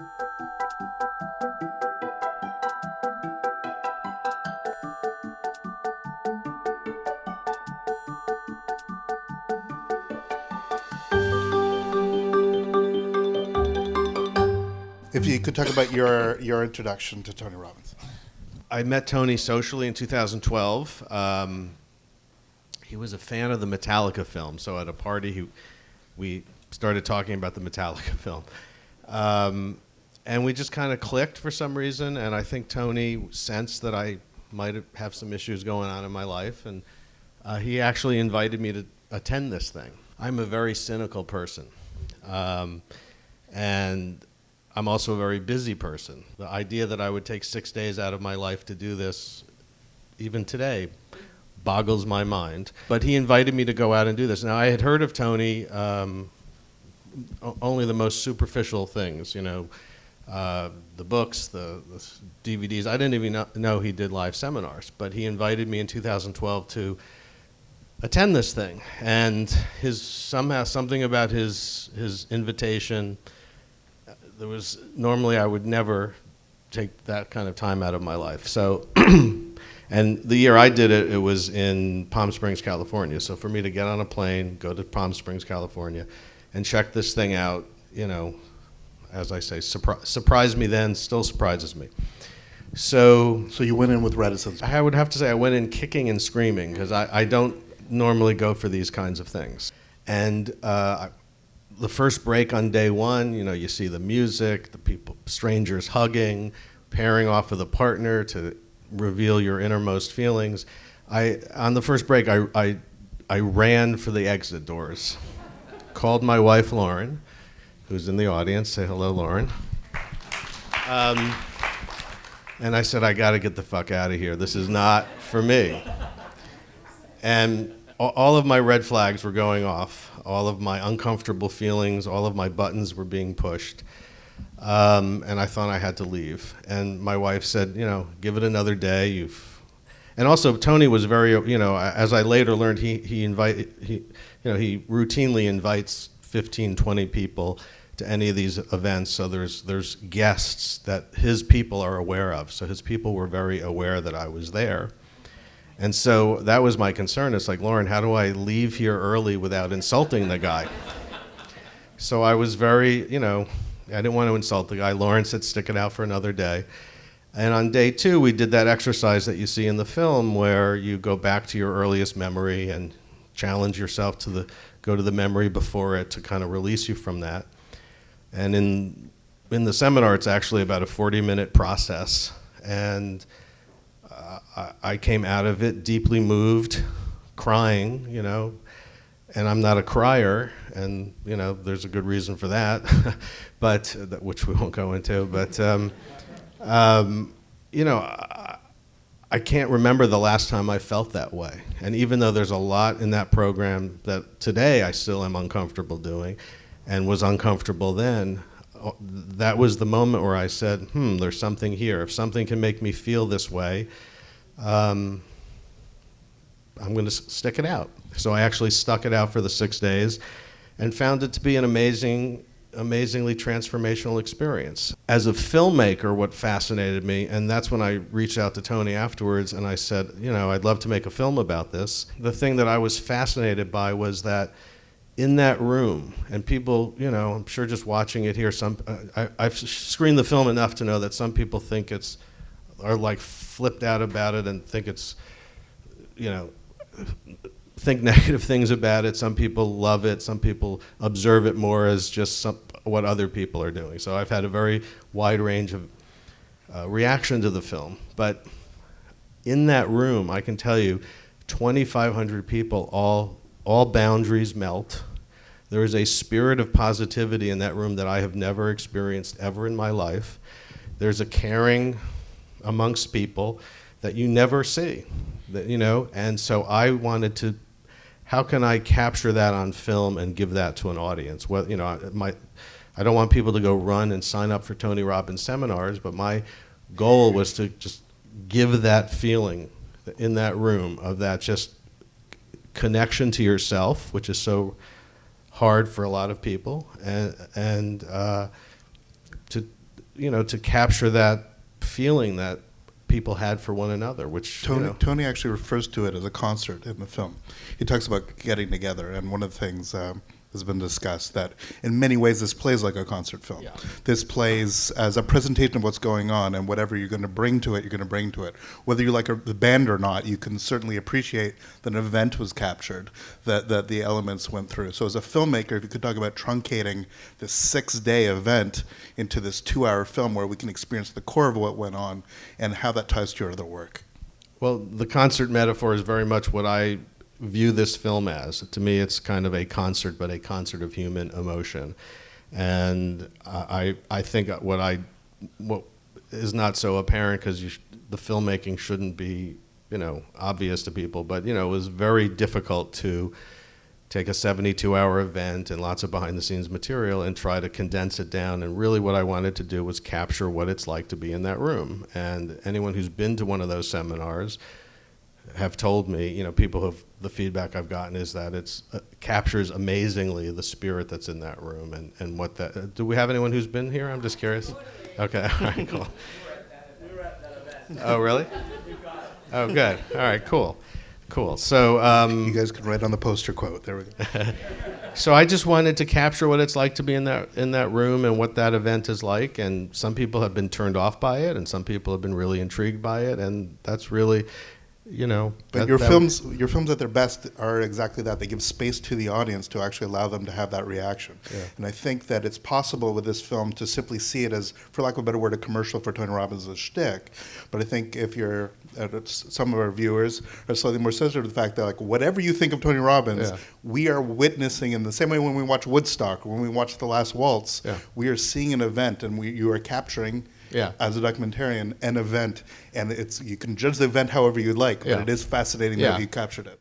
If you could talk about your introduction to Tony Robbins. I met Tony socially in 2012. He was a fan of the Metallica film, so at a party we started talking about the Metallica film. And we just kind of clicked for some reason, and I think Tony sensed that I might have some issues going on in my life, and he actually invited me to attend this thing. I'm a very cynical person, and I'm also a very busy person. The idea that I would take 6 days out of my life to do this, even today, boggles my mind. But he invited me to go out and do this. Now, I had heard of Tony only the most superficial things, the books, the DVDs. I didn't even know he did live seminars. But he invited me in 2012 to attend this thing. And somehow something about his invitation, normally I would never take that kind of time out of my life. So, and the year I did it, it was in Palm Springs, California. So for me to get on a plane, go to Palm Springs, California, and check this thing out, as I say, surprised me then, still surprises me. So you went in with reticence. I would have to say I went in kicking and screaming, because I don't normally go for these kinds of things. And the first break on day one, you see the music, the people, strangers hugging, pairing off with a partner to reveal your innermost feelings. On the first break, I ran for the exit doors, called my wife, Lauren, who's in the audience. Say hello, Lauren. And I said, I got to get the fuck out of here. This is not for me. And all of my red flags were going off. All of my uncomfortable feelings, all of my buttons were being pushed. And I thought I had to leave. And my wife said, give it another day. And also Tony was very, as I later learned, he routinely invites 15, 20 people to any of these events. So there's guests that his people are aware of. So his people were very aware that I was there. And so that was my concern. It's like, Lauren, how do I leave here early without insulting the guy? So I was very, I didn't want to insult the guy. Lauren said, stick it out for another day. And on day two, we did that exercise that you see in the film where you go back to your earliest memory and challenge yourself to go to the memory before it to kind of release you from that. And in the seminar, it's actually about a 40-minute process. And I came out of it deeply moved, crying, and I'm not a crier, and, there's a good reason for that, but which we won't go into. But, I can't remember the last time I felt that way. And even though there's a lot in that program that today I still am uncomfortable doing and was uncomfortable then, that was the moment where I said, there's something here. If something can make me feel this way, I'm going to stick it out. So I actually stuck it out for the 6 days and found it to be an amazingly transformational experience. As a filmmaker, what fascinated me, and that's when I reached out to Tony afterwards and I said, I'd love to make a film about this. The thing that I was fascinated by was that in that room, and people, I'm sure just watching it here, I've screened the film enough to know that some people are like flipped out about it and think it's, think negative things about it. Some people love it. Some people observe it more as just what other people are doing. So I've had a very wide range of reaction to the film. But in that room, I can tell you, 2,500 people, all boundaries melt. There is a spirit of positivity in that room that I have never experienced ever in my life. There's a caring amongst people that you never see, and so I wanted to, how can I capture that on film and give that to an audience? Well, I don't want people to go run and sign up for Tony Robbins seminars, but my goal was to just give that feeling in that room of that just connection to yourself, which is so hard for a lot of people, and to capture that feeling that people had for one another, which Tony actually refers to it as a concert in the film. He talks about getting together, and one of the things has been discussed that in many ways this plays like a concert film. Yeah. This plays as a presentation of what's going on, and whatever you're going to bring to it, you're going to bring to it. Whether you like the band or not, you can certainly appreciate that an event was captured, that the elements went through. So as a filmmaker, if you could talk about truncating this 6-day event into this 2-hour film where we can experience the core of what went on and how that ties to your other work. Well, the concert metaphor is very much what I view this film as. To me, it's kind of a concert, but a concert of human emotion. And I think what is not so apparent, because the filmmaking shouldn't be obvious to people, but it was very difficult to take a 72-hour event and lots of behind-the-scenes material and try to condense it down. And really what I wanted to do was capture what it's like to be in that room. And anyone who's been to one of those seminars have told me, the feedback I've gotten is that it captures amazingly the spirit that's in that room and what that. Do we have anyone who's been here? I'm just curious. Okay, all right, cool. We were at that event. Oh, really? Oh, good. All right, cool. So You guys can write on the poster quote. There we go. so I just wanted to capture what it's like to be in that room and what that event is like. And some people have been turned off by it, and some people have been really intrigued by it, and that's really. But your films at their best are exactly that. They give space to the audience to actually allow them to have that reaction. Yeah. And I think that it's possible with this film to simply see it as, for lack of a better word, a commercial for Tony Robbins' shtick. But I think if some of our viewers are slightly more sensitive to the fact that, like, whatever you think of Tony Robbins, we are witnessing in the same way when we watch Woodstock or when we watch The Last Waltz, we are seeing an event, and you are capturing. As a documentarian, an event, and you can judge the event however you'd like, but it is fascinating that you captured it.